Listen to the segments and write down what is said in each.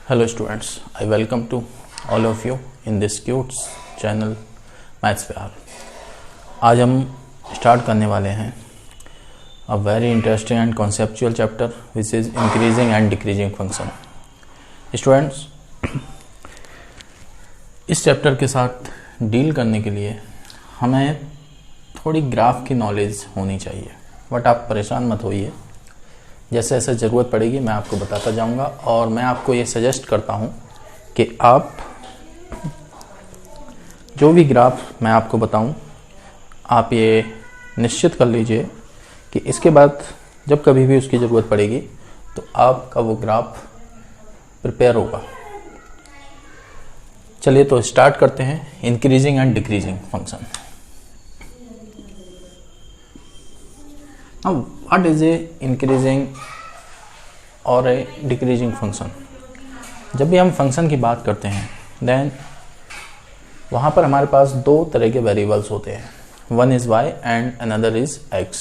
Hello students, I welcome to all of you in this cute channel maths प्यार। आज हम start करने वाले हैं a very interesting and conceptual chapter which is increasing and decreasing function. Students, इस chapter के साथ deal करने के लिए हमें थोड़ी ग्राफ की नॉलेज होनी चाहिए, बट आप परेशान मत होइए, जैसे जैसे ज़रूरत पड़ेगी मैं आपको बताता जाऊंगा। और मैं आपको ये सजेस्ट करता हूं कि आप जो भी ग्राफ मैं आपको बताऊं, आप ये निश्चित कर लीजिए कि इसके बाद जब कभी भी उसकी ज़रूरत पड़ेगी तो आपका वो ग्राफ प्रिपेयर होगा। चलिए तो स्टार्ट करते हैं increasing and decreasing function. Now, what is a increasing और a decreasing function? जब भी हम फंक्शन की बात करते हैं देन वहाँ पर हमारे पास दो तरह के वेरिएबल्स होते हैं, one is y and another is x।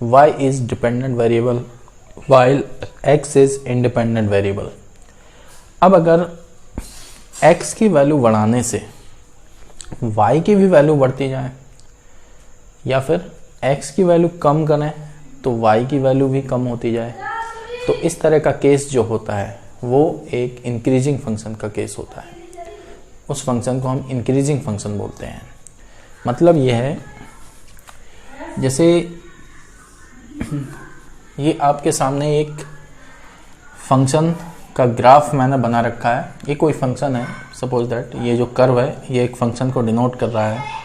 y is dependent variable while x is independent variable. अब अगर x की वैल्यू बढ़ाने से y की भी वैल्यू बढ़ती जाए या फिर x की वैल्यू कम करें तो y की वैल्यू भी कम होती जाए, तो इस तरह का केस जो होता है वो एक इंक्रीजिंग फंक्शन का केस होता है। उस फंक्शन को हम इंक्रीजिंग फंक्शन बोलते हैं। मतलब ये है, जैसे ये आपके सामने एक फंक्शन का ग्राफ मैंने बना रखा है। ये कोई फंक्शन है, सपोज दैट ये जो कर्व है ये एक फंक्शन को डिनोट कर रहा है।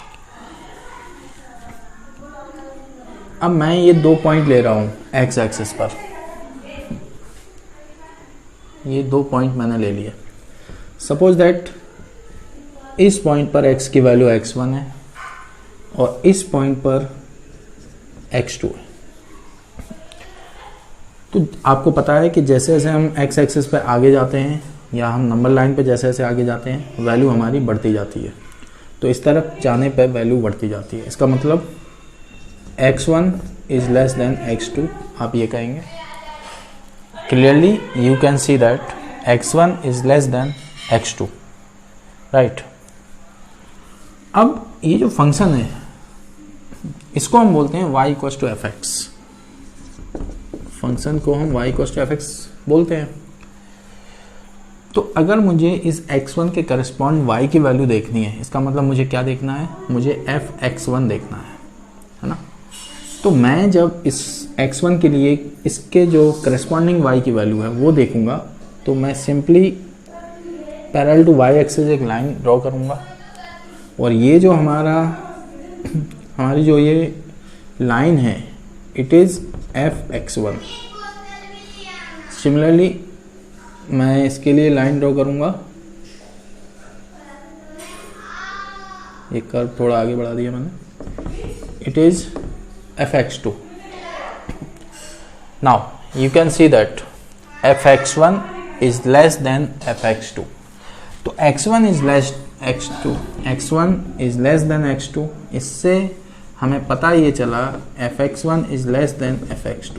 अब मैं ये दो पॉइंट ले रहा हूँ एक्स एक्सिस पर, ये दो पॉइंट मैंने ले लिए। सपोज दैट इस पॉइंट पर x की वैल्यू x1 है और इस पॉइंट पर x2 है। तो आपको पता है कि जैसे जैसे हम x एक्सिस पर आगे जाते हैं या हम नंबर लाइन पे जैसे जैसे आगे जाते हैं वैल्यू हमारी बढ़ती जाती है। तो इस तरफ जाने पर वैल्यू बढ़ती जाती है। इसका मतलब x1 is less than x2, आप ये कहेंगे। Clearly you can see that x1 is less than x2, right? अब ये जो फंक्शन है इसको हम बोलते हैं y equals to fx। Function को हम y equals to fx बोलते हैं। तो अगर मुझे इस x1 के करस्पॉन्ड y की वैल्यू देखनी है, इसका मतलब मुझे क्या देखना है, मुझे fx1 देखना है ना। तो मैं जब इस x1 के लिए इसके जो करस्पॉन्डिंग y की वैल्यू है वो देखूंगा, तो मैं simply parallel to y axis एक लाइन ड्रॉ करूंगा और ये जो हमारी जो ये लाइन है इट इज़ fx1। सिमिलरली मैं इसके लिए लाइन ड्रॉ करूंगा, ये कर्व थोड़ा आगे बढ़ा दिया मैंने, it is fx2। Now you can see that fx1 is less than fx2। तो x1 is less x2, x1 is less than x2। इससे हमें पता ये चला fx1 is less than fx2।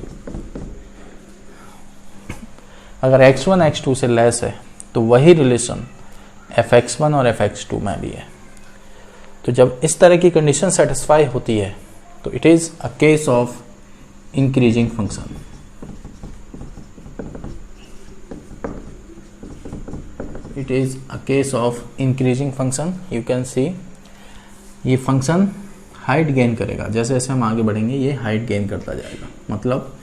अगर x1 x2 से लेस है तो वही रिलेशन fx1 और fx2 में भी है। तो जब इस तरह की कंडीशन सेटिस्फाई होती है तो it is a case of increasing function. It is a case of increasing function. You can सी ये फंक्शन हाइट गेन करेगा, जैसे जैसे हम आगे बढ़ेंगे ये हाइट गेन करता जाएगा। मतलब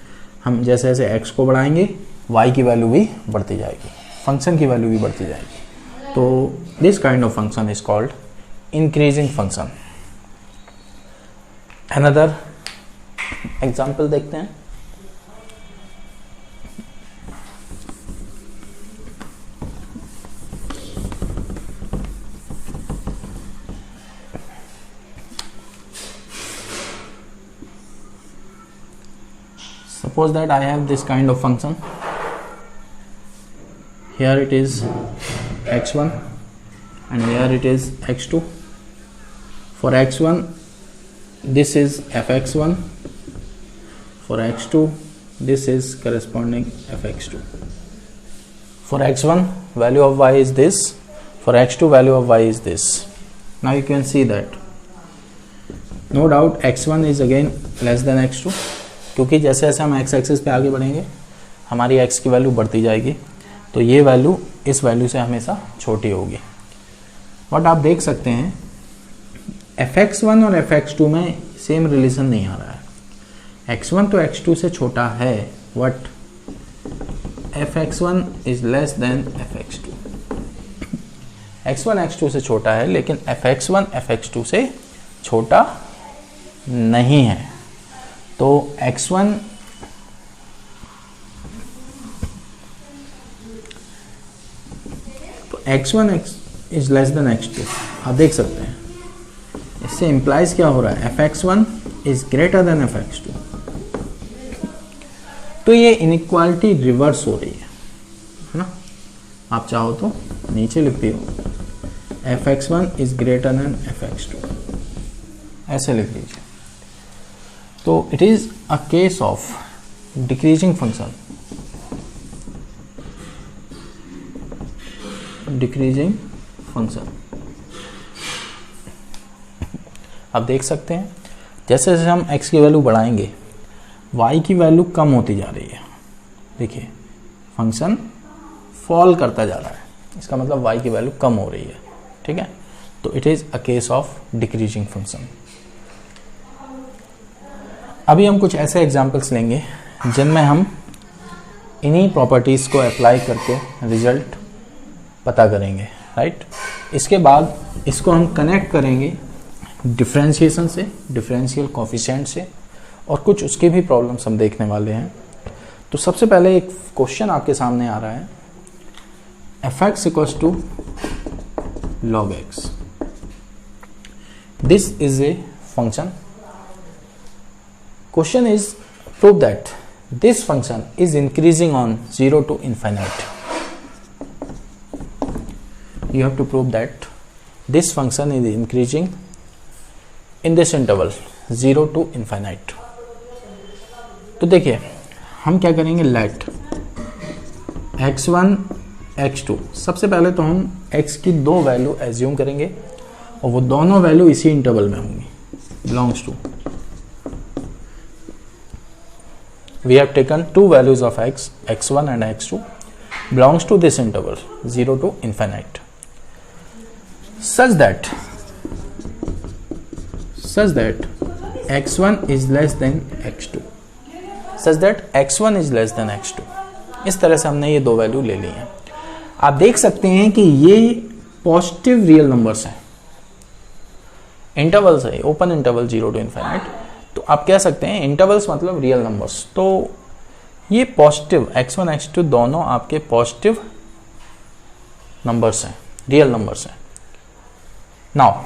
हम जैसे जैसे x को बढ़ाएंगे y की वैल्यू भी बढ़ती जाएगी, फंक्शन की वैल्यू भी बढ़ती जाएगी। तो this kind of function is called increasing function. Another example देखते हैं। Suppose that I have this kind of function. Here it is x1 and here it is x2. For x1 this is fx1, for x2 this is corresponding fx2. For x1 value of y is this, for x2 value of y is this. Now you can see that no doubt x1 is again less than x2, क्योंकि जैसे जैसे हम x axis पे आगे बढ़ेंगे हमारी x की value बढ़ती जाएगी, तो ये वैल्यू इस वैल्यू से हमेशा छोटी होगी। बट आप देख सकते हैं fx1 और fx2 में सेम रिलेशन नहीं आ रहा है। x1 तो x2 से छोटा है, but fx1 is less than fx2। x1 x2 से छोटा है लेकिन fx1 fx2 से छोटा नहीं है। तो x1 is less than x2, आप देख सकते हैं। इससे इंप्लाइज क्या हो रहा है, fx1 is greater then fx2। तो ये इनइक्वालिटी रिवर्स हो रही है ना। आप चाहो तो नीचे लिख दियो fx1 is greater then fx2, ऐसे लिख लीजिए। तो it is a case of decreasing function, decreasing function. आप देख सकते हैं जैसे जैसे हम x की वैल्यू बढ़ाएंगे y की वैल्यू कम होती जा रही है। देखिए फंक्शन फॉल करता जा रहा है, इसका मतलब y की वैल्यू कम हो रही है, ठीक है। तो it is a case of decreasing function. अभी हम कुछ ऐसे एग्जांपल्स लेंगे जिनमें हम इन्हीं प्रॉपर्टीज को अप्लाई करके रिजल्ट पता करेंगे, राइट। इसके बाद इसको हम कनेक्ट करेंगे डिफरेंशिएशन से, डिफरेंशियल कोफिशिएंट से, और कुछ उसके भी प्रॉब्लम्स हम देखने वाले हैं। तो सबसे पहले एक क्वेश्चन आपके सामने आ रहा है, fx equals to log x। This is a function. Question is prove that this function is increasing on 0 to infinite। You have to prove that this function is increasing in this interval 0 to infinite। तो देखिए हम क्या करेंगे, late x1 x2, सबसे पहले तो हम x की दो वैल्यू एज्यूम करेंगे और वो दोनों वैल्यू इसी इंटरवल में होंगी, belongs to, we have taken two values of x, x1 and x2 belongs to this interval 0 to infinite, such that x1 is less than x2, such that x1 is less than x2। इस तरह से हमने ये दो value ले ली हैं। आप देख सकते हैं कि ये पॉजिटिव रियल नंबर्स हैं, इंटरवल्स है, ओपन इंटरवल 0 to infinite। तो आप कह सकते हैं इंटरवल्स मतलब रियल नंबर्स, तो ये पॉजिटिव x1 x2 दोनों आपके पॉजिटिव नंबर्स हैं, रियल नंबर्स हैं। Now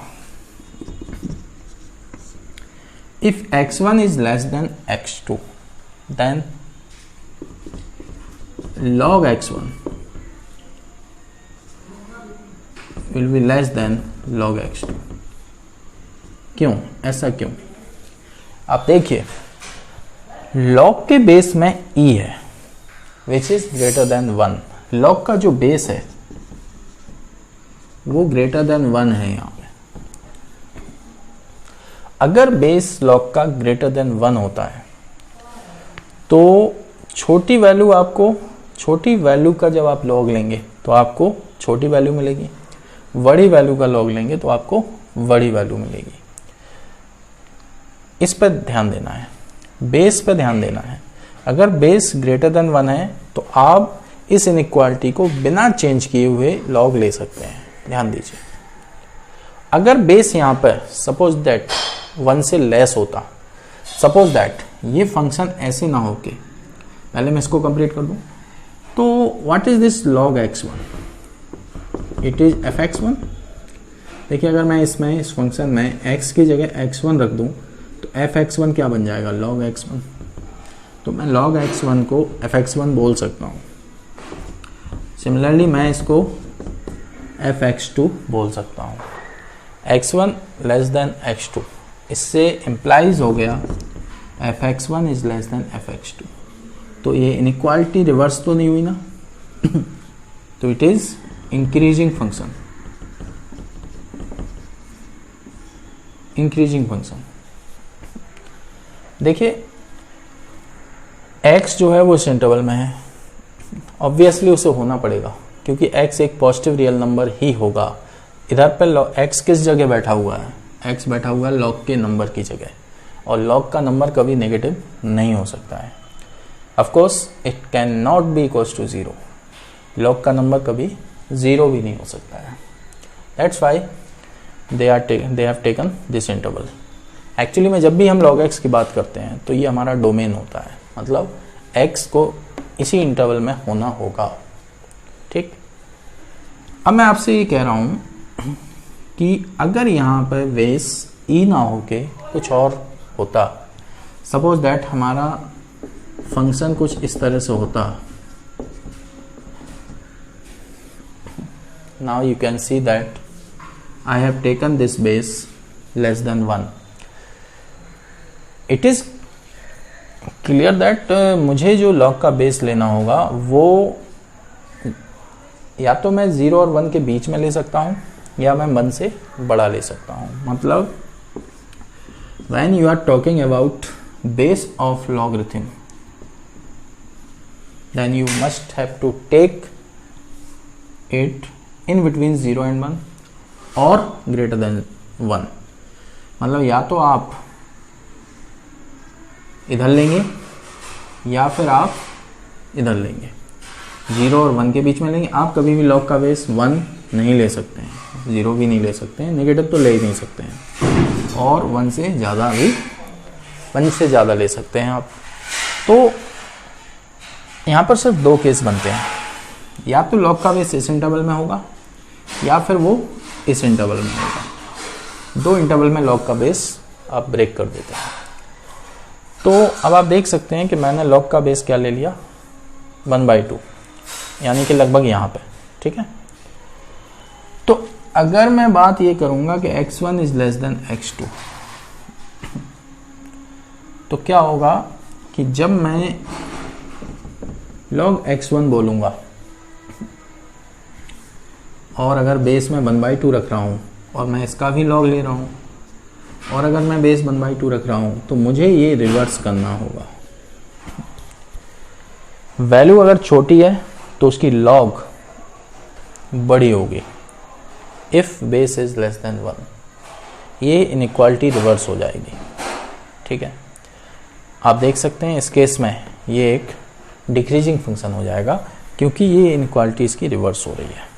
if x1 is less than x2 then log x1 will be less than log x2। क्यों, ऐसा क्यों? आप देखिए log के बेस में e है which is greater then 1। log का जो बेस है वो ग्रेटर देन 1 है। यहां पे अगर बेस log का ग्रेटर देन 1 होता है तो छोटी वैल्यू का जब आप log लेंगे तो आपको छोटी वैल्यू मिलेगी, बड़ी वैल्यू का log लेंगे तो आपको बड़ी वैल्यू मिलेगी। इस पर ध्यान देना है, बेस पे ध्यान देना है। अगर बेस ग्रेटर देन 1 है तो आप इस इनइक्वालिटी को बिना चेंज किए हुए log ले सकते हैं। ध्यान दीजिए, अगर बेस यहाँ पर सपोज दैट 1 से लेस होता, सपोज दैट ये फंक्शन ऐसे ना होके, पहले मैं इसको कंप्लीट कर दूं, तो what is this log x1? It is fx1। देखिए अगर मैं इसमें इस फंक्शन में x की जगह x1 रख दूं तो fx1 क्या बन जाएगा, log x1। तो मैं log x1 को fx1 बोल सकता हूँ। सिमिलरली मैं इसको fx2 बोल सकता हूँ। x1 लेस देन x2, इससे इम्प्लाइज हो गया fx1 is less than fx2। तो ये इनइक्वालिटी रिवर्स तो नहीं हुई ना। तो it is increasing function, increasing function. देखिए x जो है वो इस इंटरवल में है, ऑब्वियसली उसे होना पड़ेगा क्योंकि x एक पॉजिटिव रियल नंबर ही होगा। इधर पे x किस जगह बैठा हुआ है, x बैठा हुआ है log के नंबर की जगह, और log का नंबर कभी नेगेटिव नहीं हो सकता है। Of course it can not be equals to 0, log का नंबर कभी 0 भी नहीं हो सकता है। That's why they have taken this interval. Actually में जब भी हम log x की बात करते हैं तो ये हमारा डोमेन होता है, मतलब x को इसी इंटरवल में होना होगा। ठीक, अब मैं आपसे ये कह रहा हूं कि अगर यहाँ पर बेस e ना होके कुछ और होता, सपोज दैट हमारा फंक्शन कुछ इस तरह से होता, now you can see that I have taken this base less than 1। It is clear that मुझे जो log का बेस लेना होगा वो या तो मैं 0 और 1 के बीच में ले सकता हूं या मैं 1 से बड़ा ले सकता हूं। मतलब when you are talking about base of logarithm then you must have to take it in between 0 and 1 or greater than 1। मतलब या तो आप इधर लेंगे या फिर आप इधर लेंगे, 0 और 1 के बीच में लेंगे। आप कभी भी log का बेस 1 नहीं ले सकते हैं, 0 भी नहीं ले सकते हैं, नेगेटिव तो ले ही नहीं सकते हैं, और 1 से ज़्यादा भी 1 से ज़्यादा ले सकते हैं आप। तो यहाँ पर सिर्फ 2 केस बनते हैं, या तो log का बेस इस इंटरवल में होगा या फिर वो इस इंटरवल में होगा। 2 इंटरवल में log का बेस आप ब्रेक कर देते हैं। तो अब आप देख सकते हैं कि मैंने log का बेस क्या ले लिया, 1/2, यानी कि लगभग यहाँ पे। ठीक है, तो अगर मैं बात ये करूंगा कि x1 is less than x2, तो क्या होगा कि जब मैं log x1 बोलूंगा और अगर बेस में 1/2 रख रहा हूं और मैं इसका भी log ले रहा हूं, और अगर मैं बेस 1/2 रख रहा हूं तो मुझे ये रिवर्स करना होगा। वैल्यू अगर छोटी है तो उसकी log बड़ी होगी, if base is less then 1, ये इनइक्वालिटी रिवर्स हो जाएगी। ठीक है, आप देख सकते हैं इस केस में ये एक डिक्रीजिंग फंक्शन हो जाएगा क्योंकि ये इनइक्वालिटी इसकी रिवर्स हो रही है।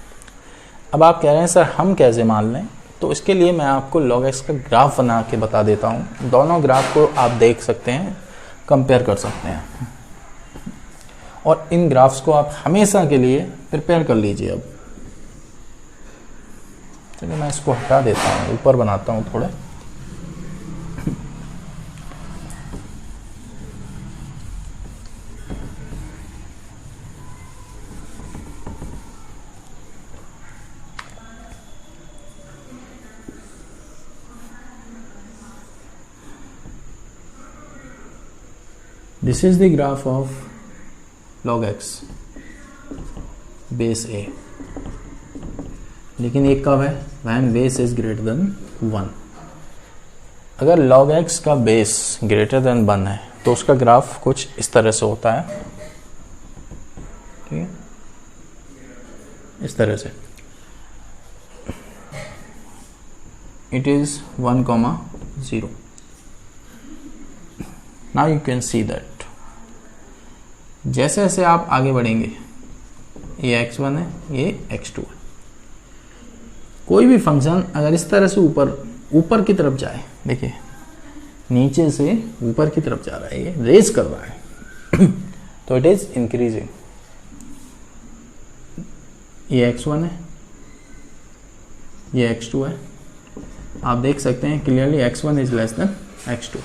अब आप कह रहे हैं सर हम कैसे मान लें, तो इसके लिए मैं आपको log x का ग्राफ बना के बता देता हूँ। दोनों ग्राफ को आप देख सकते हैं, कंपेयर कर सकते हैं, और इन ग्राफ्स को आप हमेशा के लिए प्रिपेयर कर लीजिए। अब चलिए मैं इसको हटा देता हूँ, ऊपर बनाता हूँ थोड़े। This is the graph of log x base a, लेकिन ये कब है, when base is greater than 1। अगर log x का बेस greater than 1 है तो उसका ग्राफ कुछ इस तरह से होता है। ठीक है, इस तरह से it is 1,0। now you can see that जैसे जैसे आप आगे बढ़ेंगे, ये x1 है, ये x2 है। कोई भी फंक्शन अगर इस तरह से ऊपर की तरफ जाए, देखिए नीचे से ऊपर की तरफ जा रहा है, ये रेज कर रहा है तो इट इज इंक्रीजिंग। ये x1 है, ये x2 है। आप देख सकते हैं clearly x1 is less than x2।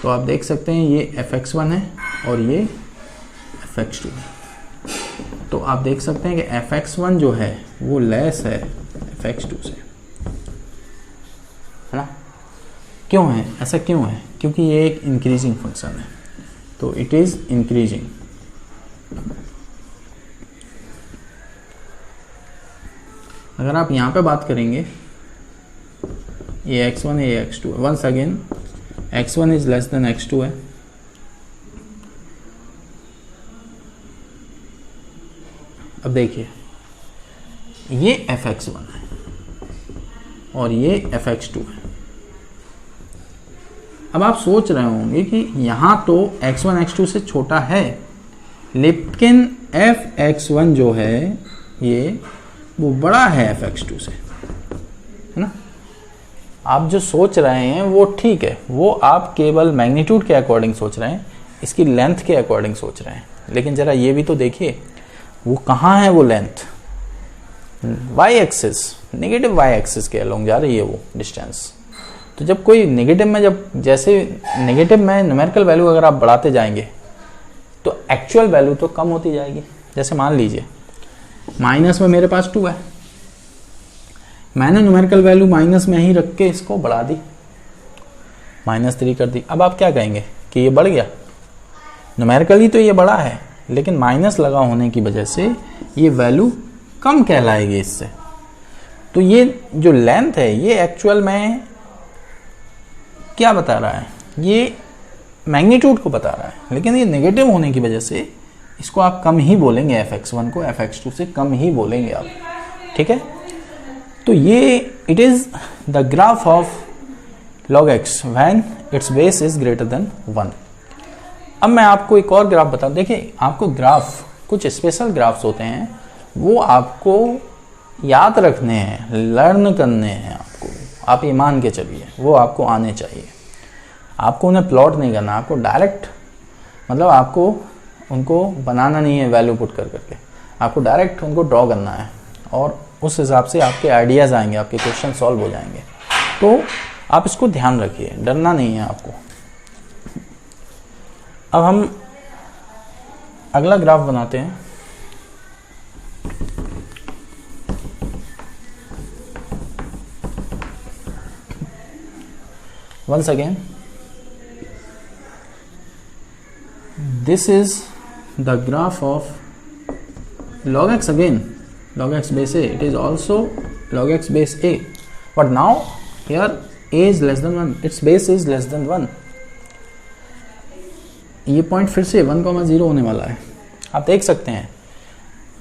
तो आप देख सकते हैं ये fx1 है और ये fx2 है। तो आप देख सकते हैं कि fx1 जो है वो लेस है fx2 से, है ना। क्यों है ऐसा, क्यों है? क्योंकि ये एक इंक्रीजिंग फंक्शन है, तो इट इज इंक्रीजिंग। अगर आप यहाँ पे बात करेंगे, ये x1 है, ये x2 है। Once again x1 is less than x2 है। अब देखिए ये fx1 है और ये fx2 है। अब आप सोच रहे होंगे कि यहाँ तो x1 x2 से छोटा है, लेकिन fx1 जो है ये वो बड़ा है fx2 से, है ना। आप जो सोच रहे हैं वो ठीक है, वो आप केवल मैग्नीट्यूड के अकॉर्डिंग सोच रहे हैं, इसकी लेंथ के अकॉर्डिंग सोच रहे हैं। लेकिन जरा ये भी तो देखिए वो कहाँ है, वो length y axis, negative y axis के अलोंग जा रही है वो डिस्टेंस। तो जब कोई नेगेटिव में, जब जैसे नेगेटिव में न्यूमेरिकल वैल्यू अगर आप बढ़ाते जाएंगे तो एक्चुअल वैल्यू तो कम होती जाएगी। जैसे मान लीजिए माइनस में मेरे पास 2 है, मैंने न्यूमेरिकल वैल्यू माइनस में ही रख के इसको बढ़ा दी, -3 कर दी। अब आप क्या कहेंगे कि ये बढ़ गया, न्यूमेरिकली तो ये बड़ा है, लेकिन माइनस लगा होने की वजह से ये वैल्यू कम कहलाएगी इससे। तो ये जो लेंथ है ये एक्चुअल में क्या बता रहा है, ये मैग्नीट्यूड को बता रहा है, लेकिन ये नेगेटिव होने की वजह से इसको आप कम ही बोलेंगे, fx1 को fx2 से कम ही बोलेंगे आप, ठीक है। तो ये it is the graph of log x when it's base is greater then 1। अब मैं आपको एक और ग्राफ बताऊं। देखिए आपको ग्राफ, कुछ स्पेशल ग्राफ्स होते हैं, वो आपको याद रखने हैं, लर्न करने हैं आपको, आप ये मान के चलिए वो आपको आने चाहिए। आपको उन्हें प्लॉट नहीं करना, आपको डायरेक्ट, मतलब आपको उनको बनाना नहीं है वैल्यू पुट कर करके, आपको डायरेक्ट उनको ड्रॉ करना है और उस हिसाब से आपके आइडियाज़ आएंगे, आपके क्वेश्चन सॉल्व हो जाएंगे। तो आप इसको ध्यान रखिए, डरना नहीं है आपको। अब हम अगला ग्राफ बनाते हैं। Once again, this is the graph of log x again, log x base a. It is also log x base a, but now here a is less than 1, its base is less than 1. ये point फिर से 1,0 होने वाला है। आप देख सकते हैं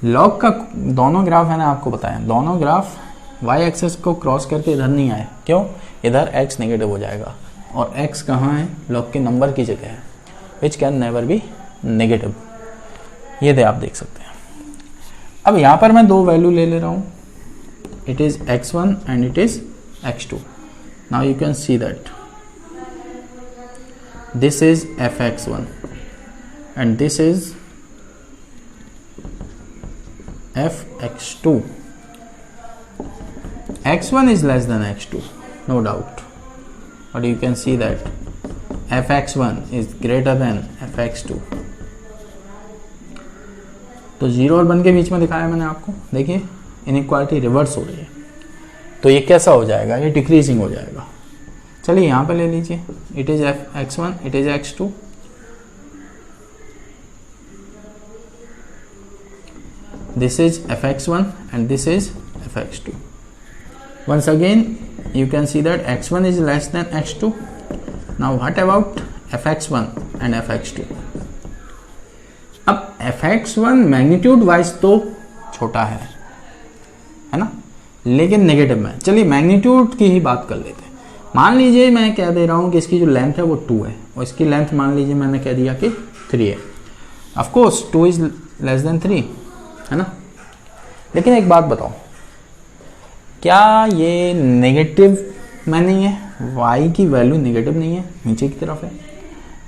लॉग का दोनों ग्राफ है ना, आपको बताया दोनों ग्राफ y एक्सेस को क्रॉस करके इधर नहीं आए। क्यों? इधर x नेगेटिव हो जाएगा और x कहाँ है, लॉग के नंबर की जगह है, which can never be negative. ये दे आप देख सकते हैं। अब यहाँ पर मैं दो वैल्यू ले रहा हूँ, it is x1 and it is x2। Now you can see that this is fx1 and this is fx2. x1 is less than x2, no doubt, but you can see that fx1 is greater than fx2. तो 0 और 1 के बीच में दिखाया मैंने आपको। देखिए inequality reverse हो रही है, तो ये कैसा हो जाएगा, ये डिक्रीजिंग हो जाएगा। चलिए यहाँ पे ले लीजिए, it is x1, it is x2, this is fx1 and this is fx2। Once again you can see that x1 is less than x2। Now what about fx1 and fx2? अब fx1 magnitude wise तो छोटा है ना, लेकिन negative में। चलिए magnitude की ही बात कर लेते हैं। मान लीजिए मैं कह दे रहा हूँ कि इसकी जो लेंथ है वो 2 है और इसकी लेंथ मान लीजिए मैंने कह दिया कि 3 है। Of course 2 is less then 3, है ना। लेकिन एक बात बताओ, क्या ये नेगेटिव में नहीं है, y की वैल्यू नेगेटिव नहीं है, नीचे की तरफ है।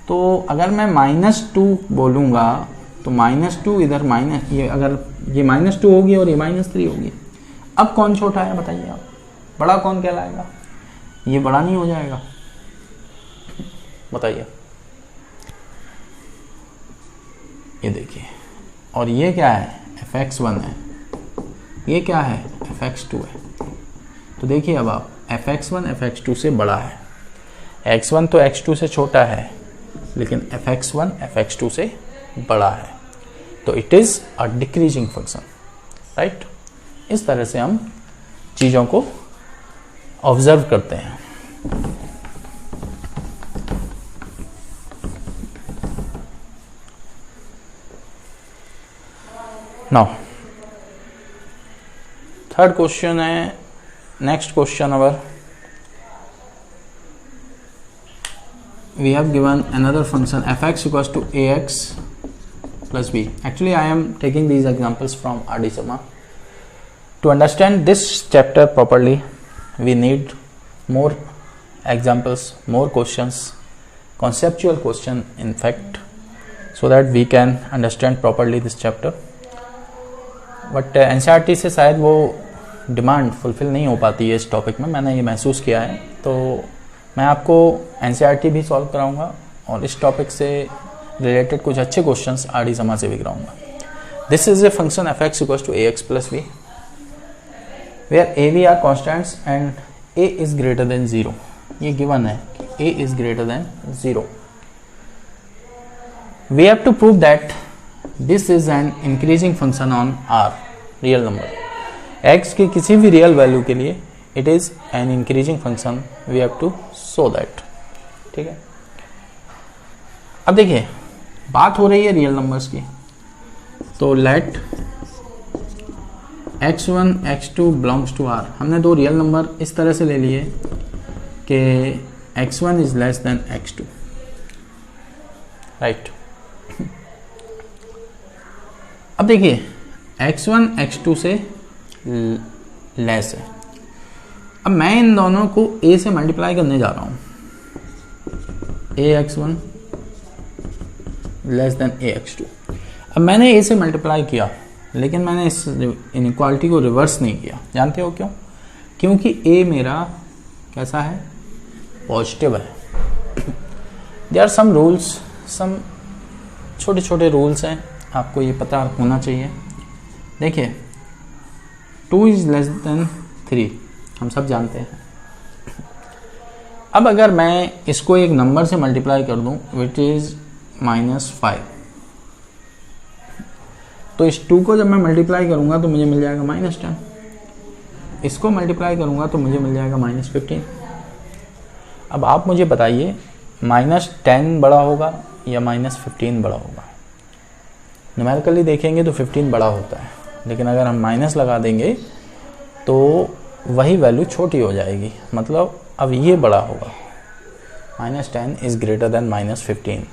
तो अगर मैं -2 बोलूँगा तो -2 इधर माइनस, ये अगर ये -2 होगी और ये -3 होगी। अब कौन छोटा है बताइए आप, बड़ा कौन कहलाएगा? ये बड़ा नहीं हो जाएगा, बताइए। ये देखिए, और ये क्या है, fx1 है, ये क्या है, fx2 है। तो देखिए अब आप fx1 fx2 से बड़ा है, x1 तो x2 से छोटा है, लेकिन fx1 fx2 से बड़ा है। तो it is a decreasing function, right. इस तरह से हम चीज़ों को ऑब्जर्व करते हैं। नाउ थर्ड क्वेश्चन है, next question our we have given another function fx equals to ax plus b. Actually I am taking these examples from R.D. Sharma. To understand this chapter properly we need more examples, more questions, conceptual question in fact, so that we can understand properly this chapter. But NCERT से शायद वो demand fulfil नहीं हो पाती है इस topic में, मैंने ये महसूस किया है। तो मैं आपको NCERT भी सॉल्व कराऊंगा और इस टॉपिक से रिलेटेड कुछ अच्छे क्वेश्चंस R.D. Sharma से भी कराऊंगा। This is a function fx equals to ax plus b where a b are constants and a is greater than 0। ये गिवन है कि a is greater than 0। We have to prove that this is an increasing function on r real number. x के किसी भी रियल value के लिए it is an increasing function, we have to show that. ठीक है, अब देखिए बात हो रही है रियल नंबर्स की, तो late x1 x2 belongs to r। हमने दो रियल नंबर इस तरह से ले लिए कि x1 is less than x2, right. अब देखिए x1 x2 से लेस है। अब मैं इन दोनों को a से मल्टीप्लाई करने जा रहा हूं, ax1 लेस देन ax2। अब मैंने a से मल्टीप्लाई किया, लेकिन मैंने इस इनइक्वालिटी को रिवर्स नहीं किया। जानते हो क्यों? क्योंकि a मेरा कैसा है, पॉजिटिव है। देयर आर सम रूल्स, सम छोटे छोटे रूल्स हैं, आपको ये पता होना चाहिए। देखिए 2 इज लेस देन 3 हम सब जानते हैं। अब अगर मैं इसको एक नंबर से मल्टीप्लाई कर दूं विच इज -5, तो इस 2 को जब मैं मल्टीप्लाई करूंगा तो मुझे मिल जाएगा -10। इसको मल्टीप्लाई करूंगा तो मुझे मिल जाएगा -15। अब आप मुझे बताइए -10 बड़ा होगा या -15 बड़ा होगा? न्यूमेरिकली देखेंगे तो 15 बड़ा होता है, लेकिन अगर हम माइनस लगा देंगे तो वही वैल्यू छोटी हो जाएगी, मतलब अब ये बड़ा होगा। -10 इज ग्रेटर देन -15,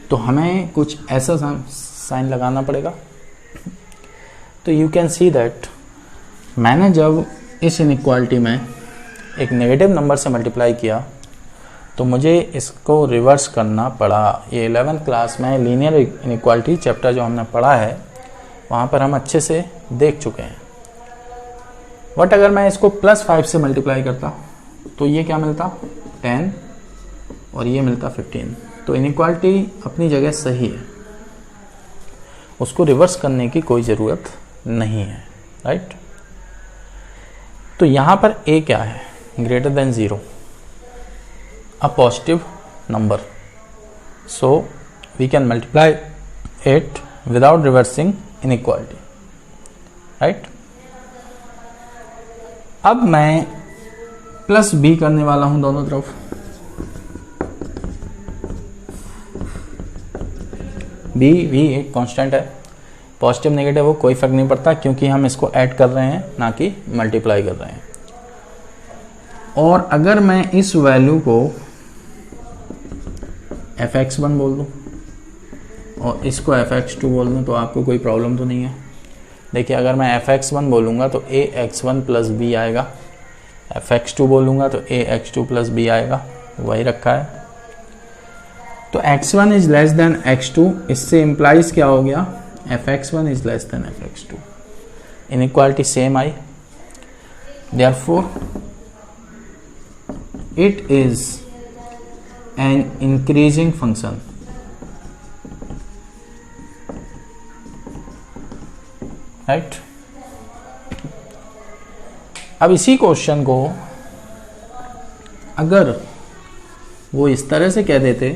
तो हमें कुछ ऐसा साइन लगाना पड़ेगा। तो यू कैन सी दैट मैंने जब इस इनइक्वालिटी में एक नेगेटिव नंबर से मल्टीप्लाई किया तो मुझे इसको रिवर्स करना पड़ा। ये 11th क्लास में लीनियर इनइक्वालिटी चैप्टर जो हमने पढ़ा है वहाँ पर हम अच्छे से देख चुके हैं। बट अगर मैं इसको +5 से मल्टीप्लाई करता तो ये क्या मिलता, 10 और ये मिलता 15। तो इनइक्वालिटी अपनी जगह सही है, उसको रिवर्स करने की कोई ज़रूरत नहीं है, राइट। तो यहाँ पर a क्या है, greater than 0, a positive number, so we can multiply it without reversing inequality, right. अब मैं +b करने वाला हूं दोनों तरफ। b भी एक कांस्टेंट है, पॉजिटिव नेगेटिव हो कोई फर्क नहीं पड़ता, क्योंकि हम इसको ऐड कर रहे हैं ना कि मल्टीप्लाई कर रहे हैं। और अगर मैं इस वैल्यू को fx1 बोल दूं और इसको fx2 बोल दूं तो आपको कोई प्रॉब्लम तो नहीं है। देखिए अगर मैं fx1 बोलूँगा तो ax1 प्लस b आएगा, fx2 बोलूँगा तो ax2 प्लस b आएगा, वही रखा है। तो x1 is less than x2, इससे इम्प्लाइज क्या हो गया, fx1 is less than fx2। Inequality same I, therefore it is an increasing function. Right. अब इसी क्वेश्चन को अगर वो इस तरह से कह देते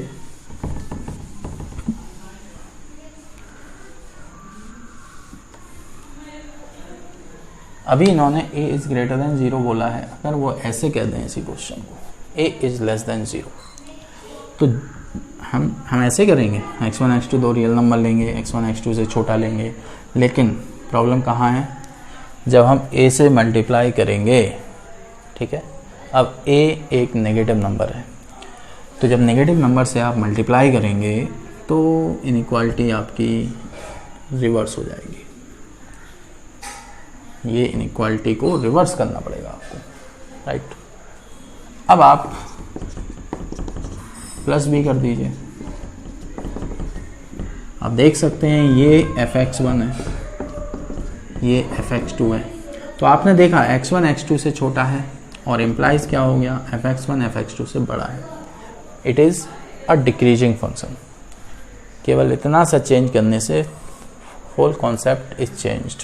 अभी इन्होंने a इज़ ग्रेटर देन 0 बोला है, अगर वो ऐसे कह दें इसी क्वेश्चन को a इज़ लेस देन 0, तो हम ऐसे करेंगे, x1 x2 दो रियल नंबर लेंगे, x1 x2 से छोटा लेंगे, लेकिन प्रॉब्लम कहाँ है, जब हम a से मल्टीप्लाई करेंगे, ठीक है। अब a एक नेगेटिव नंबर है, तो जब नेगेटिव नंबर से आप मल्टीप्लाई करेंगे तो इनइक्वालिटी आपकी रिवर्स हो जाएगी, ये इनइक्वालिटी को रिवर्स करना पड़ेगा आपको, राइट। अब आप प्लस b कर दीजिए, आप देख सकते हैं ये fx1 है, ये fx2 है, तो आपने देखा x1 x2 से छोटा है और इम्प्लाइज क्या हो गया, fx1 fx2 से बड़ा है। It is a decreasing function. केवल इतना सा चेंज करने से whole concept is changed,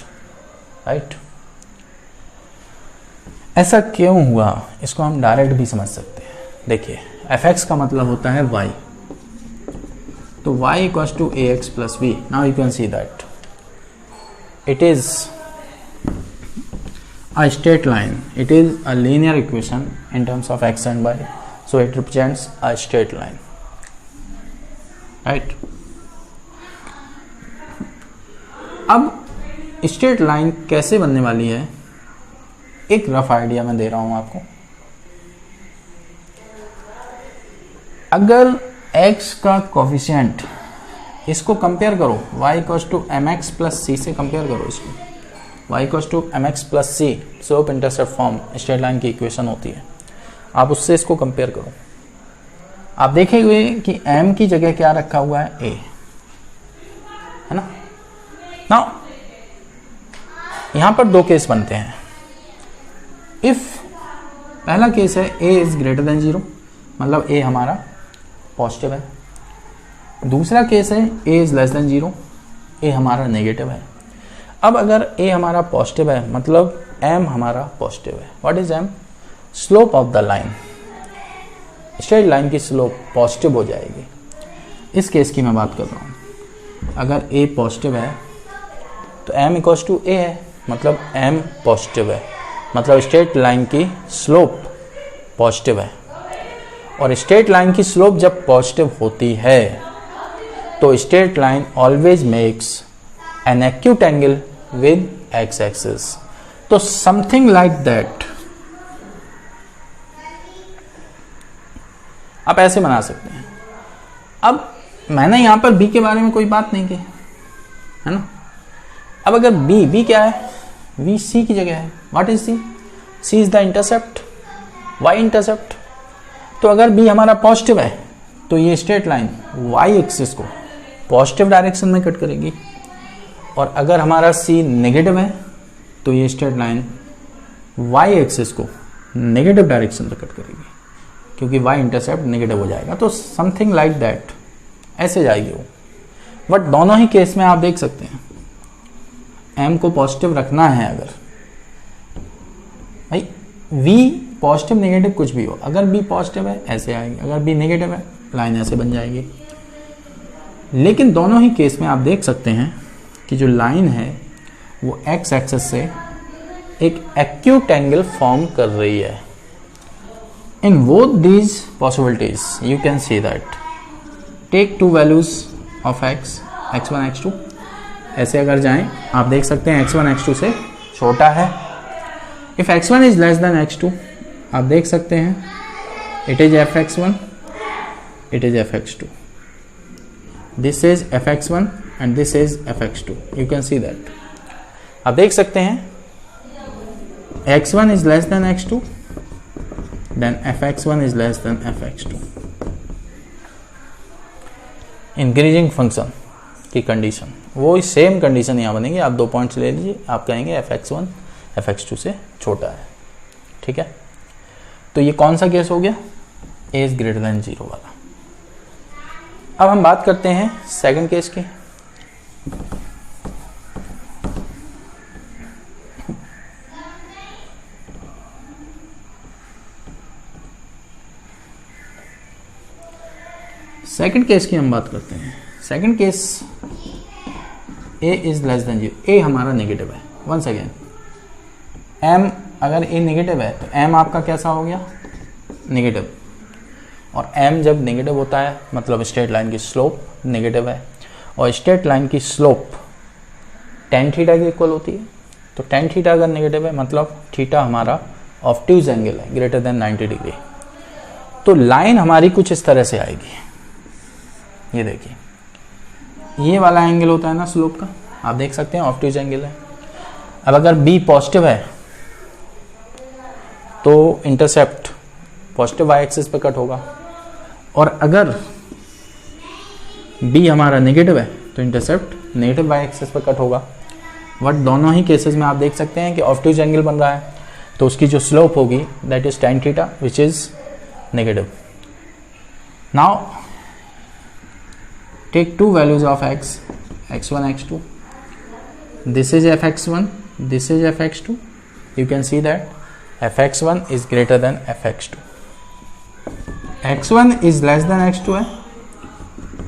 right. ऐसा क्यों हुआ, इसको हम डायरेक्ट भी समझ सकते हैं। देखिए fx का मतलब होता है y, तो y equals to ax plus b। Now you can see that it is a straight line, it is a linear equation in terms of x and y, so it represents a straight line, right। अब straight line कैसे बनने वाली है, एक rough idea मैं दे रहा हूं आपको। अगर x का कोफिशिएंट, इसको कंपेयर करो y equals to mx plus c से कंपेयर करो इसको, y equals to mx plus c slope intercept form straight line की इक्वेशन होती है, आप उससे इसको कंपेयर करो। आप देखेंगे कि m की जगह क्या रखा हुआ है, a, है ना। नाउ यहां पर दो केस बनते हैं। इफ पहला केस है a इज ग्रेटर देन 0, मतलब a हमारा पॉजिटिव है। दूसरा केस है a is less then 0, a हमारा नेगेटिव है। अब अगर a हमारा पॉजिटिव है मतलब m हमारा पॉजिटिव है। What is m? Slope of the line, straight line की स्लोप पॉजिटिव हो जाएगी। इस केस की मैं बात कर रहा हूँ, अगर a पॉजिटिव है तो m इक्वल्स टू a है, मतलब m पॉजिटिव है, मतलब स्ट्रेट लाइन की स्लोप पॉजिटिव है। और स्ट्रेट लाइन की स्लोप जब पॉजिटिव होती है तो straight line always makes an acute angle with x axis. तो समथिंग लाइक दैट आप ऐसे बना सकते हैं। अब मैंने यहां पर b के बारे में कोई बात नहीं की, है ना। अब अगर b क्या है, v c की जगह है। What is c? c is the intercept, y intercept. तो अगर b हमारा पॉजिटिव है तो ये स्ट्रेट लाइन y एक्सिस को पॉजिटिव डायरेक्शन में कट करेगी, और अगर हमारा c नेगेटिव है तो ये स्ट्रेट लाइन y एक्सिस को नेगेटिव डायरेक्शन में कट करेगी, क्योंकि y इंटरसेप्ट नेगेटिव हो जाएगा। तो समथिंग लाइक दैट ऐसे जाएगी वो। बट दोनों ही केस में आप देख सकते हैं m को पॉजिटिव रखना है, अगर भाई v पॉजिटिव नेगेटिव कुछ भी हो, अगर b पॉजिटिव है ऐसे आएगी, अगर b नेगेटिव है लाइन ऐसे बन जाएगी। लेकिन दोनों ही केस में आप देख सकते हैं कि जो लाइन है वो x एक्सिस से एक एक्यूट एंगल फॉर्म कर रही है। In both these possibilities you can see that take two values of x, x1 x2, ऐसे अगर जाएं आप देख सकते हैं x1 x2 से छोटा है। If x1 is less than x2 आप देख सकते हैं it is fx1, it is fx2, this is fx1 and this is fx2। You can see that, आप देख सकते हैं x1 is less than x2 then fx1 is less than fx2। Increasing function की condition वो same condition यहाँ बनेगी। आप 2 points ले लीजिए, आप कहेंगे fx1 fx2 से छोटा है, ठीक है। तो ये कौन सा केस हो गया, a इज ग्रेटर देन 0 वाला। अब हम बात करते हैं सेकंड केस की। सेकंड केस की हम बात करते हैं। Second case a is less then 0, a हमारा नेगेटिव है। वंस अगेन m अगर ये नेगेटिव है तो m आपका कैसा हो गया, नेगेटिव। और m जब नेगेटिव होता है मतलब स्ट्रेट लाइन की स्लोप नेगेटिव है, और स्ट्रेट लाइन की स्लोप tan थीटा के इक्वल होती है। तो tan थीटा अगर नेगेटिव है मतलब थीटा हमारा ऑब्ट्यूज एंगल है ग्रेटर देन 90 डिग्री। तो लाइन हमारी कुछ इस तरह से आएगी, ये देखिए, ये वाला एंगल होता है ना स्लोप का, आप देख सकते हैं ऑब्ट्यूज एंगल है। अब अगर b पॉजिटिव है तो इंटरसेप्ट पॉजिटिव y एक्सिस पे कट होगा, और अगर b हमारा नेगेटिव है तो इंटरसेप्ट नेगेटिव y एक्सिस पे कट होगा। बट दोनों ही केसेस में आप देख सकते हैं कि ऑब्ट्यूज एंगल बन रहा है, तो उसकी जो स्लोप होगी that is tan theta which is negative. Now take two values of x, x1 x2, this is fx1, this is fx2, you can see that fx1 is greater than fx2, x1 is less than x2 है,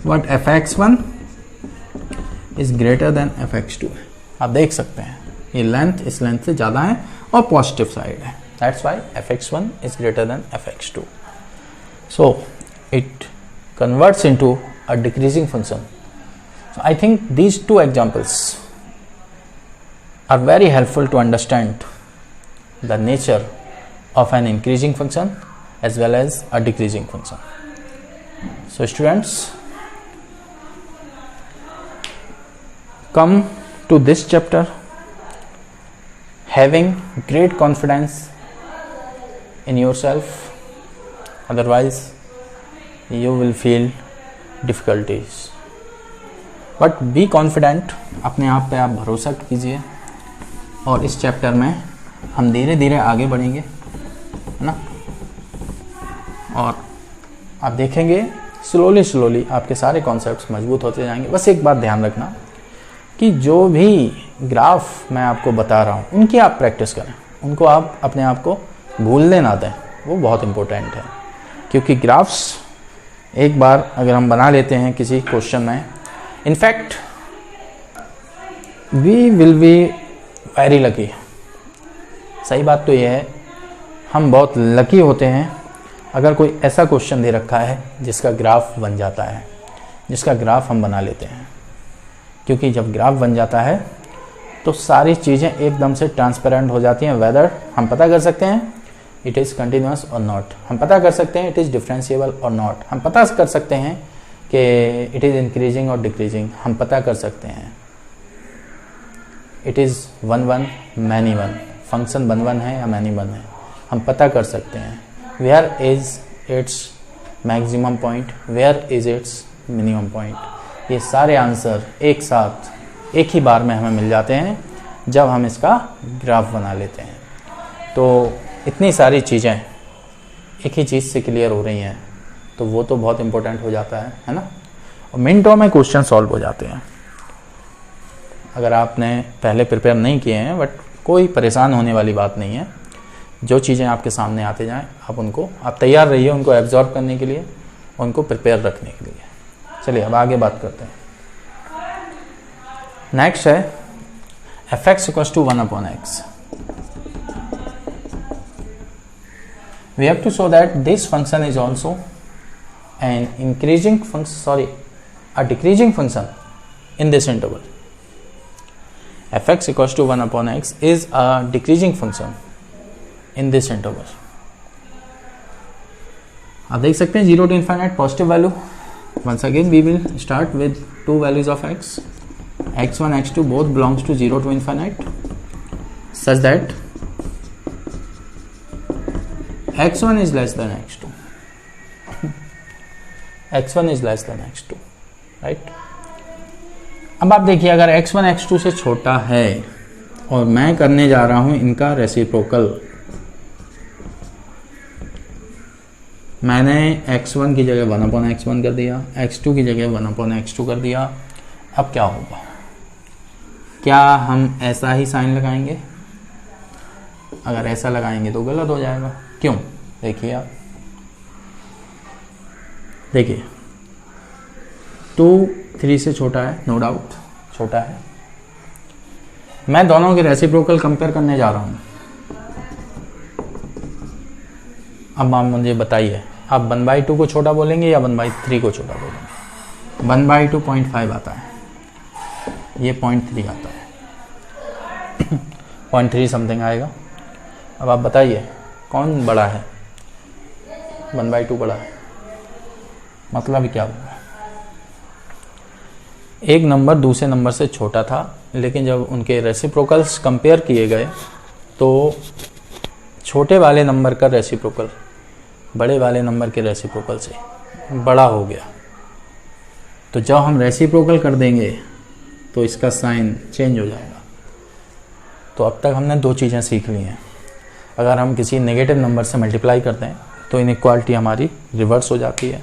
but fx1 is greater than fx2 है। आप देख सकते हैं ये length इस length से ज़्यादा है और पॉजिटिव साइड है, that's why fx1 is greater than fx2, so it converts into a decreasing function. So I think these two examples are very helpful to understand the nature of an increasing function as well as a decreasing function. So students, come to this chapter having great confidence in yourself, otherwise you will feel difficulties. But be confident, अपने आप पे आप भरोसा कीजिए, और इस chapter में हम धीरे धीरे आगे बढ़ेंगे, है ना, और आप देखेंगे स्लोली आपके सारे कॉन्सेप्ट्स मजबूत होते जाएंगे। बस एक बात ध्यान रखना कि जो भी ग्राफ मैं आपको बता रहा हूँ उनकी आप प्रैक्टिस करें, उनको आप अपने आप को भूलने ना दें, वो बहुत इम्पोर्टेंट है। क्योंकि ग्राफ्स एक बार अगर हम बना लेते हैं किसी क्वेश्चन में, in fact we will be very lucky. सही बात तो यह है, हम बहुत लकी होते हैं अगर कोई ऐसा क्वेश्चन दे रखा है जिसका ग्राफ बन जाता है, जिसका ग्राफ हम बना लेते हैं। क्योंकि जब ग्राफ बन जाता है तो सारी चीज़ें एकदम से ट्रांसपेरेंट हो जाती हैं। वेदर हम पता कर सकते हैं इट इज़ कंटिन्यूअस और नॉट, हम पता कर सकते हैं इट इज़ डिफरेंशिएबल और नॉट, हम पता कर सकते हैं कि इट इज़ इंक्रीजिंग और डिक्रीजिंग, हम पता कर सकते हैं इट इज़ 1 1 मैनी 1, फंक्शन 1 1 है या मैनी 1 है, हम पता कर सकते हैं where is its maximum point, where is its minimum point. ये सारे आंसर एक साथ एक ही बार में हमें मिल जाते हैं जब हम इसका ग्राफ बना लेते हैं। तो इतनी सारी चीज़ें एक ही चीज़ से क्लियर हो रही हैं, तो वो तो बहुत इम्पोर्टेंट हो जाता है ना, और मिनटों में क्वेश्चन सॉल्व हो जाते हैं। अगर आपने पहले प्रिपेयर नहीं किए हैं, बट कोई परेशान होने वाली बात नहीं है, जो चीज़ें आपके सामने आते जाएं आप तैयार रहिए उनको एब्जॉर्ब करने के लिए, उनको प्रिपेयर रखने के लिए। चलिए अब आगे बात करते हैं। नेक्स्ट है fx equals to 1/x। We have to show that this function is also an increasing function, a decreasing function in this interval. fx equals to 1/x is a decreasing function in this interval. आप देख सकते हैं 0 to infinite positive value. Once again we will start with two values of x, x1 x2 both belongs to 0 to infinite, such that x1 is less than x2. x1 is less than x2, right? अब आप देखिए अगर x1 x2 से छोटा है और मैं करने जा रहा हूं इनका रेसिप्रोकल, मैंने x1 की जगह 1/x1 कर दिया, x2 की जगह 1/x2 कर दिया। अब क्या होगा, क्या हम ऐसा ही साइन लगाएंगे? अगर ऐसा लगाएंगे तो गलत हो जाएगा। क्यों? देखिए आप, देखिए 2 3 से छोटा है, नो डाउट छोटा है। मैं दोनों के रेसिप्रोकल कंपेयर करने जा रहा हूं, अब आप मुझे बताइए, आप 1/2 को छोटा बोलेंगे या 1/3 को छोटा बोलेंगे? 1/2 0.5 आता है, ये 0.3 आता है, 0.3 समथिंग आएगा। अब आप बताइए कौन बड़ा है? 1/2 बड़ा है। मतलब क्या होगा? एक नंबर दूसरे नंबर से छोटा था, लेकिन जब उनके रेसिप्रोकल्स कंपेयर किए गए तो छोटे वाले नंबर का रेसिप्रोकल बड़े वाले नंबर के रेसिप्रोकल से बड़ा हो गया। तो जब हम रेसिप्रोकल कर देंगे तो इसका साइन चेंज हो जाएगा। तो अब तक हमने दो चीज़ें सीख ली हैं। अगर हम किसी नेगेटिव नंबर से मल्टीप्लाई करते हैं तो इनइक्वालिटी हमारी रिवर्स हो जाती है,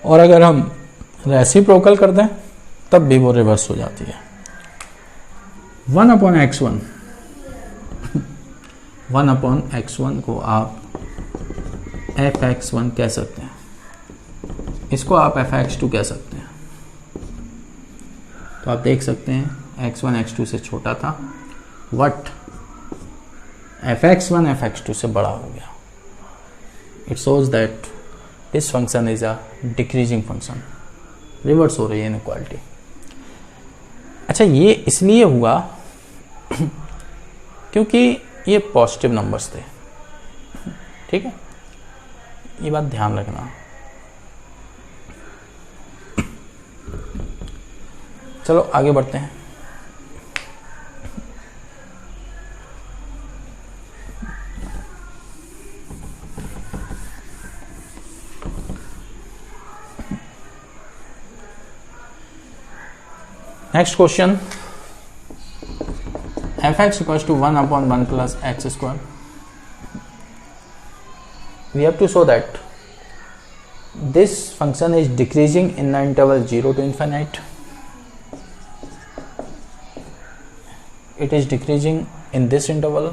और अगर हम रेसिप्रोकल करते हैं तब भी वो रिवर्स हो जाती है। 1/x1 1/x1 को आप fx1 कह सकते हैं, इसको आप fx2 कह सकते हैं। तो आप देख सकते हैं x1 x2 से छोटा था, बट fx1 fx2 से बड़ा हो गया। It shows that this function is a decreasing function, reverse हो रही है इनइक्वालिटी। अच्छा, ये इसलिए हुआ क्योंकि ये पॉजिटिव नंबर्स थे, ठीक है, ये बात ध्यान रखना। चलो आगे बढ़ते हैं। Next question, fx equals to 1/1 plus x square. We have to show that this function is decreasing in the interval 0 to infinite. It is decreasing in this interval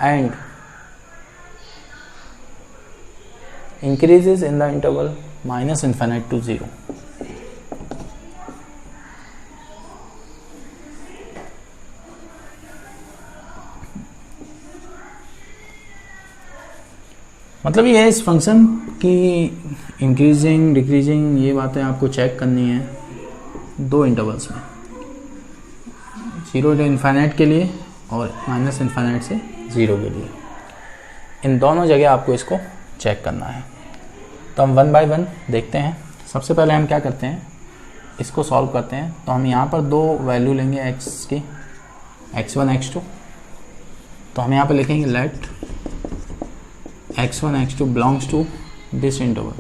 and increases in the interval minus infinite to 0. मतलब ये इस function की increasing decreasing ये बातें आपको check करनी है दो इंटरवल्स में, 0 to इन्फाइनाइट के लिए और माइनस इन्फाइनाइट से 0 के लिए। इन दोनों जगह आपको इसको चेक करना है। तो हम 1 by 1 देखते हैं। सबसे पहले हम क्या करते हैं, इसको सॉल्व करते हैं। तो हम यहाँ पर दो वैल्यू लेंगे x की, x1 x2। तो हम यहाँ पर लिखेंगे late x1 x2 belongs to this interval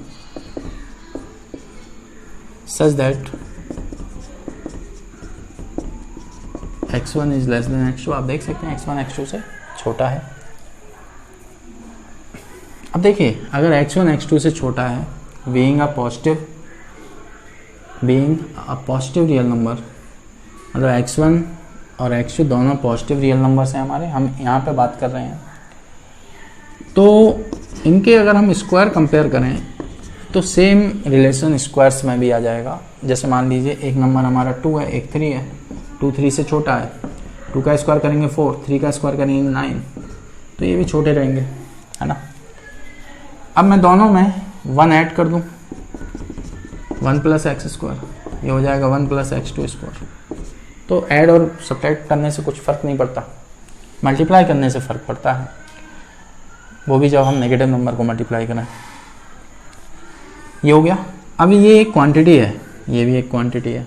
such that x1 is less than x2। आप देख सकते हैं x1 x2 से छोटा है। अब देखिए, अगर x1 x2 से छोटा है, being a positive real number, मतलब x1 और x2 दोनों पॉजिटिव रियल नंबर्स हैं हमारे, हम यहाँ पे बात कर रहे हैं। तो इनके अगर हम स्क्वायर कंपेयर करें तो सेम रिलेशन स्क्वायर्स में भी आ जाएगा। जैसे मान लीजिए एक नंबर हमारा 2 है, एक 3 है, 2 3 से छोटा है, 2 का स्क्वायर करेंगे 4, 3 का स्क्वायर करेंगे 9, तो ये भी छोटे रहेंगे, है ना। अब मैं दोनों में 1 ऐड कर दूं, 1 + x², ये हो जाएगा 1 + x2²। तो ऐड और सब्ट्रैक्ट करने से कुछ फ़र्क नहीं पड़ता, मल्टीप्लाई करने से फ़र्क पड़ता है, वो भी जब हम नेगेटिव नंबर को मल्टीप्लाई करें। ये हो गया। अब ये एक क्वांटिटी है, ये भी एक क्वांटिटी है,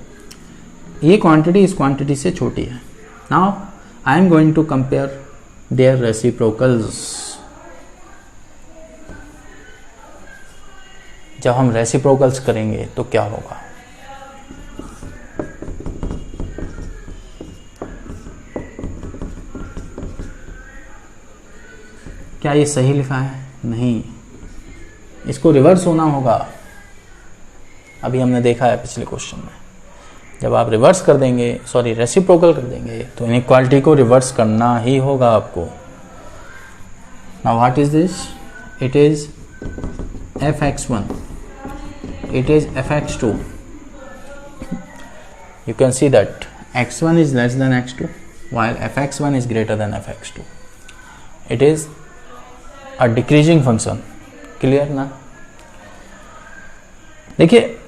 ये क्वांटिटी इस क्वांटिटी से छोटी है। Now I am going to compare their reciprocals. जब हम रेसिप्रोकल्स करेंगे तो क्या होगा, क्या ये सही लिखा है? नहीं, इसको रिवर्स होना होगा। अभी हमने देखा है पिछले क्वेश्चन में, जब आप रिवर्स कर देंगे, सॉरी रेसिप्रोकल कर देंगे, तो इनइक्वालिटी को रिवर्स करना ही होगा आपको। Now what is this? It is fx1, it is fx2. You can see that x1 is less than x2 while fx1 is greater than fx2. It is a decreasing function clear ना? देखिए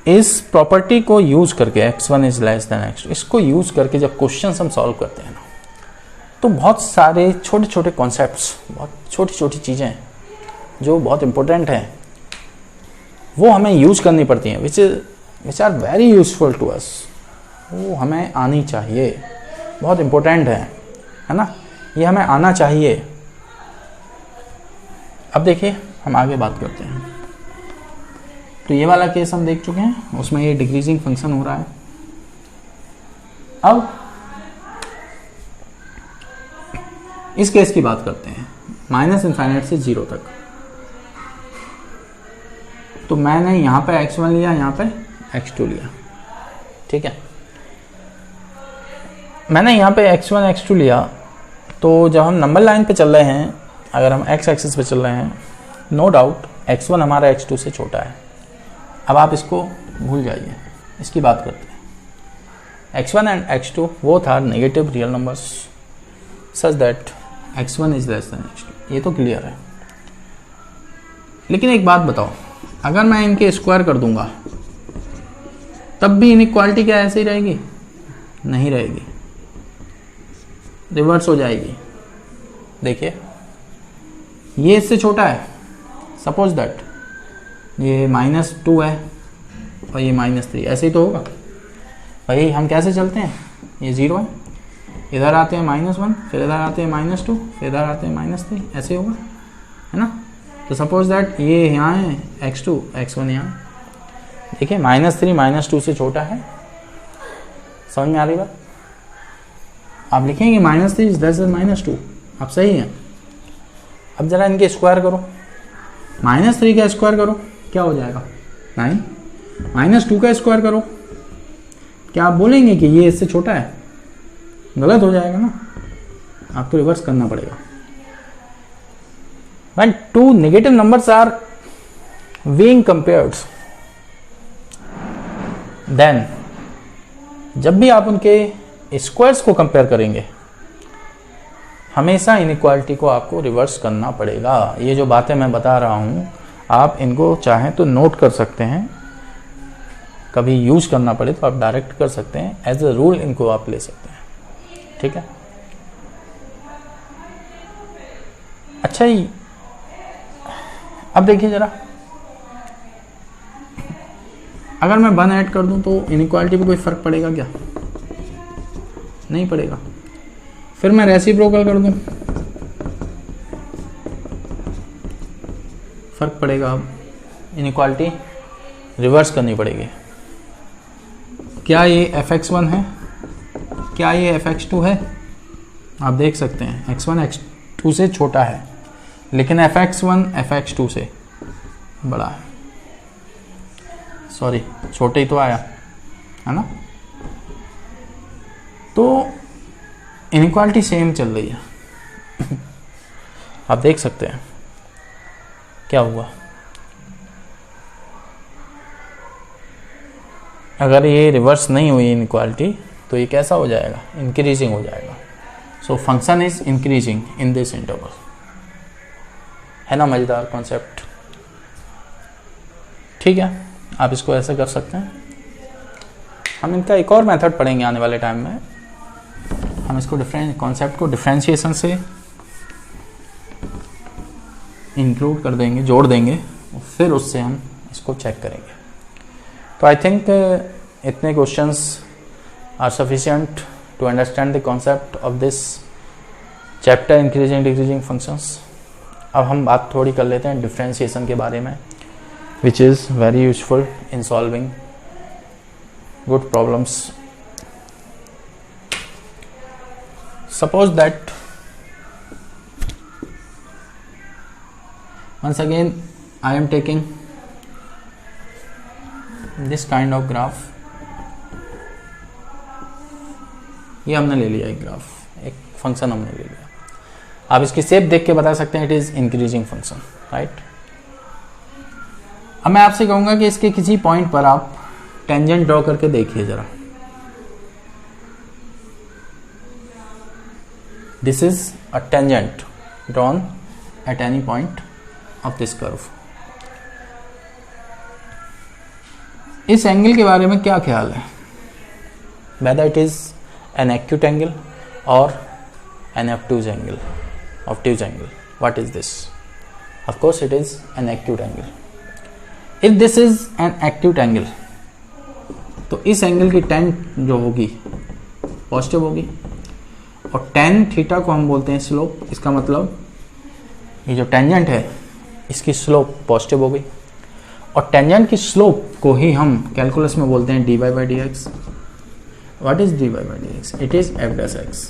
इस property को use करके x1 is less than x2, इसको use करके जब question हम solve करते हैं ना, तो बहुत सारे छोटे छोटे कॉन्सेप्ट्स, बहुत छोटी छोटी चीजें जो बहुत इंपॉर्टेंट हैं वो हमें यूज करनी पड़ती हैं, which are very useful to us. वो हमें आनी चाहिए, बहुत इंपॉर्टेंट है ना, ये हमें आना चाहिए। अब देखिए हम आगे बात करते हैं। तो ये वाला केस हम देख चुके हैं, उसमें ये डिक्रीजिंग फंक्शन हो रहा है। अब इस केस की बात करते हैं, माइनस इनफाइनाइट से 0 तक। तो मैंने यहां पे x1 लिया, यहां पे x2 लिया, ठीक है। मैंने यहां पे x1 x2 लिया, तो जब हम नंबर लाइन पे चल रहे हैं, अगर हम x एक्सिस पे चल रहे हैं, नो डाउट x1 हमारा x2 से छोटा है। अब आप इसको भूल जाइए, इसकी बात करते हैं। x1 and x2 both are negative real numbers such that x1 is less than x2, ये तो क्लियर है। लेकिन एक बात बताओ, अगर मैं इनके स्क्वायर कर दूंगा तब भी इनइक्वालिटी क्या ऐसे ही रहेगी? नहीं रहेगी, रिवर्स हो जाएगी। देखिए ये इससे छोटा है, सपोज दैट ये -2 है और ये -3, ऐसे ही तो होगा भाई। हम कैसे चलते हैं, ये 0 है, इधर आते हैं -1, फिर इधर आते हैं -2, फिर इधर आते हैं -3, ऐसे होगा, है ना। तो सपोज दैट ये यहाँ है x2, x1 यहाँ, देखिए -3 -2 से छोटा है। समझ में आ रही बात? आप लिखेंगे -3 इज लेस देन -2, आप सही हैं। अब जरा इनके स्क्वायर करो, -3 का स्क्वायर करो, क्या हो जाएगा? 9। -2 का स्क्वायर करो, क्या आप बोलेंगे कि ये इससे छोटा है? गलत हो जाएगा ना, आपको रिवर्स करना पड़ेगा। When two negative numbers are being compared, then जब भी आप उनके स्क्वायर्स को कंपेयर करेंगे, हमेशा इनइक्वालिटी को आपको रिवर्स करना पड़ेगा। ये जो बातें मैं बता रहा हूं, आप इनको चाहें तो नोट कर सकते हैं, कभी यूज करना पड़े तो आप डायरेक्ट कर सकते हैं, एज ए रूल इनको आप ले सकते हैं, ठीक है। अच्छा ही अब देखिए जरा, अगर मैं 1 ऐड कर दूं तो इनइक्वालिटी पे कोई फर्क पड़ेगा क्या? नहीं पड़ेगा। फिर मैं रेसिप्रोकल कर दूं, फर्क पड़ेगा। अब इनइक्वालिटी रिवर्स करनी पड़ेगी। क्या ये fx1 है, क्या ये fx2 है? आप देख सकते हैं x1 x2 से छोटा है, लेकिन fx1 fx2 से बड़ा है। सॉरी, छोटे ही तो आया है ना। तो इनइक्वालिटी सेम चल रही है। आप देख सकते हैं क्या हुआ। अगर ये रिवर्स नहीं हुई इनइक्वालिटी तो ये कैसा हो जाएगा? इंक्रीजिंग हो जाएगा। So function is increasing in this interval. है ना मजेदार कॉन्सेप्ट? ठीक है, आप इसको ऐसे कर सकते हैं। हम इनका एक और मेथड पढ़ेंगे आने वाले टाइम में। हम इसको कॉन्सेप्ट को डिफरेंशिएशन से इंक्लूड कर देंगे, जोड़ देंगे, और फिर उससे हम इसको चेक करेंगे। तो आई थिंक इतने questions are sufficient to understand the concept of this chapter increasing decreasing functions. अब हम बात थोड़ी कर लेते हैं डिफरेंशिएशन के बारे में, which is very useful in solving good problems. Suppose that once again I am taking this kind of graph। ये हमने ले लिया एक ग्राफ, एक फंक्शन हमने ले लिया। आप इसकी शेप देख के बता सकते हैं it is increasing function, right. अब मैं आपसे कहूंगा कि इसके किसी पॉइंट पर आप टेंजेंट ड्रॉ करके देखिए जरा। This is a tangent drawn at any point of this curve. इस एंगल के बारे में क्या ख्याल है? Whether it is an acute angle or an obtuse angle. What is this? Of course it is an acute angle. If this is an acute angle, तो इस angle की tan जो होगी पॉजिटिव होगी, और tan थीटा को हम बोलते हैं स्लोप. इसका मतलब ये जो टेंजेंट है इसकी स्लोप पॉजिटिव हो गई, और टेंजेंट की स्लोप को ही हम कैलकुलस में बोलते हैं dy by dx. What is dy by dx? It is f dash x.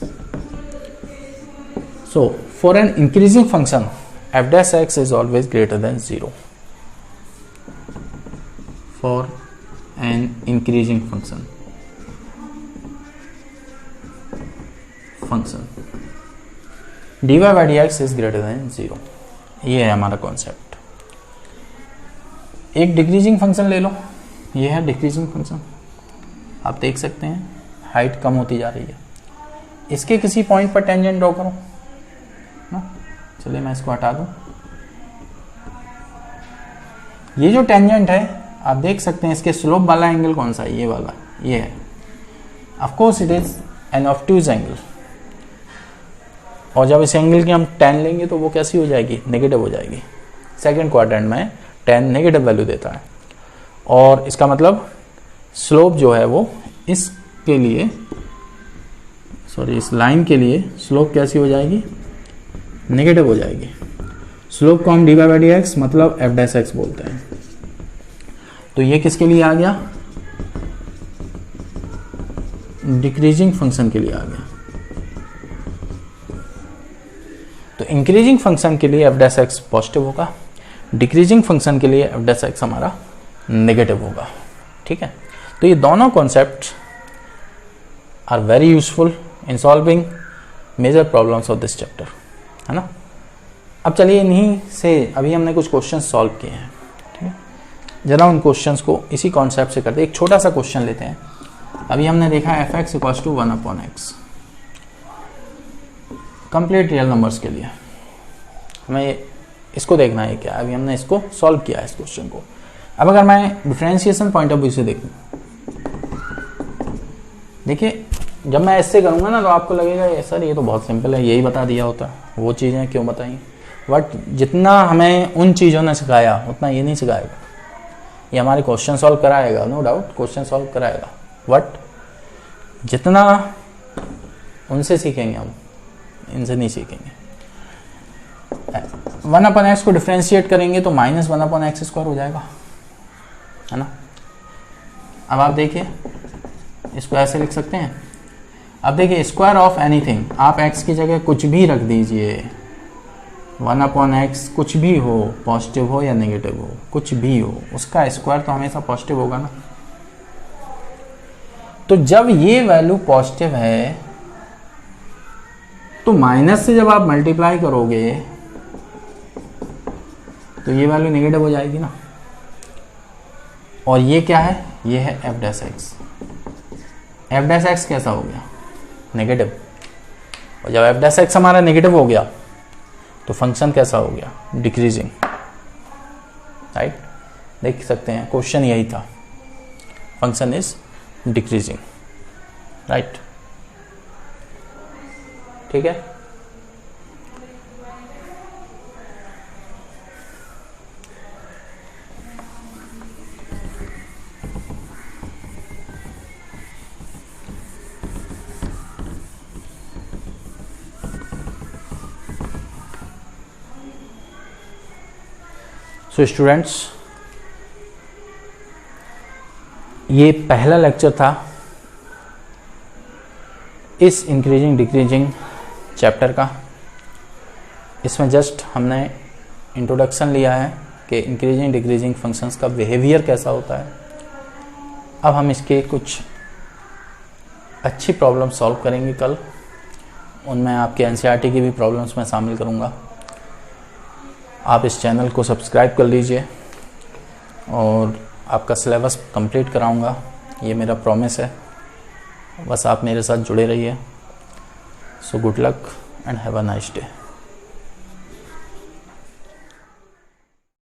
So for an increasing function, f dash x is always greater than 0. For an increasing function dy by dx is greater than 0. ये है हमारा concept. एक decreasing function ले लो, ये है decreasing function. आप देख सकते हैं हाइट कम होती जा रही है. इसके किसी पॉइंट पर टेंजेंट ड्रॉ करो ना. चलिए मैं इसको हटा दूं. ये जो टेंजेंट है आप देख सकते हैं इसके स्लोप वाला एंगल कौन सा है? ये वाला, ये है. Of course it is N obtuse angle, और जब इस एंगल की हम tan लेंगे तो वो कैसी हो जाएगी? नेगेटिव हो जाएगी. सेकंड क्वाड्रेंट में tan नेगेटिव वैल्यू देता है, और इसका मतलब स्लोप जो है वो इसके लिए इस लाइन के लिए स्लोप कैसी हो जाएगी? नेगेटिव हो जाएगी. स्लोप को हम dy by dx मतलब f dash x बोलते हैं. तो ये किसके लिए आ गया? डिक्रीजिंग फंक्शन के लिए आ गया. तो इंक्रीजिंग फंक्शन के लिए f dash x पॉजिटिव होगा, डिक्रीजिंग फंक्शन के लिए f dash x हमारा नेगेटिव होगा. ठीक है. तो ये दोनों concept are very useful in solving major problems of this chapter, है ना. अब चलिए इन्हीं से अभी हमने कुछ क्वेश्चन सॉल्व किए हैं. ठीक है. जरा उन क्वेश्चंस को इसी कॉन्सेप्ट से करते हैं. एक छोटा सा क्वेश्चन लेते हैं. अभी हमने देखा f(x) = 1/x. Complete real numbers के लिए हमें इसको देखना है क्या. अभी हमने इसको सॉल्व किया है इस क्वेश्चन को. अब अगर मैं डिफरेंशिएशन पॉइंट ऑफ व्यू से देखूं, देखिए जब मैं ऐसे करूंगा ना तो आपको लगेगा ये सर ये तो बहुत सिंपल है, यही बता दिया होता. वो चीज़ें क्यों बताई? बट जितना हमें उन चीज़ों ने सिखाया उतना ये नहीं सिखाएगा. ये हमारे क्वेश्चन सॉल्व कराएगा, नो डाउट क्वेश्चन सॉल्व कराएगा, बट जितना उनसे सीखेंगे हम इनसे नहीं सीखेंगे. 1/x को डिफरेंशिएट करेंगे तो -1/x² हो जाएगा, है ना. अब आप देखिए इसको ऐसे लिख सकते हैं. अब देखिए स्क्वायर ऑफ एनीथिंग, आप x की जगह कुछ भी रख दीजिए. 1/x कुछ भी हो, पॉजिटिव हो या नेगेटिव हो, कुछ भी हो, उसका स्क्वायर तो हमेशा पॉजिटिव होगा ना. तो जब ये वैल्यू पॉजिटिव है तो माइनस से जब आप मल्टीप्लाई करोगे तो ये वैल्यू नेगेटिव हो जाएगी ना. और ये क्या है? ये है f dash x. f dash x कैसा हो गया? नेगेटिव. और जब f dash x हमारा नेगेटिव हो गया तो फंक्शन कैसा हो गया? डिक्रीजिंग. राइट. देख सकते हैं क्वेश्चन यही था, फंक्शन इज डिक्रीजिंग. राइट. ठीक है. सो स्टूडेंट्स, ये पहला लेक्चर था इस इंक्रीजिंग डिक्रीजिंग चैप्टर का. इसमें जस्ट हमने इंट्रोडक्शन लिया है कि इंक्रीजिंग डिक्रीजिंग फंक्शंस का बिहेवियर कैसा होता है. अब हम इसके कुछ अच्छी प्रॉब्लम सॉल्व करेंगे कल. उनमें आपके एनसीईआरटी की भी प्रॉब्लम्स मैं शामिल करूँगा. आप इस चैनल को सब्सक्राइब कर लीजिए और आपका सिलेबस कंप्लीट कराऊंगा, ये मेरा प्रॉमिस है. बस आप मेरे साथ जुड़े रहिए. So good luck and have a nice day.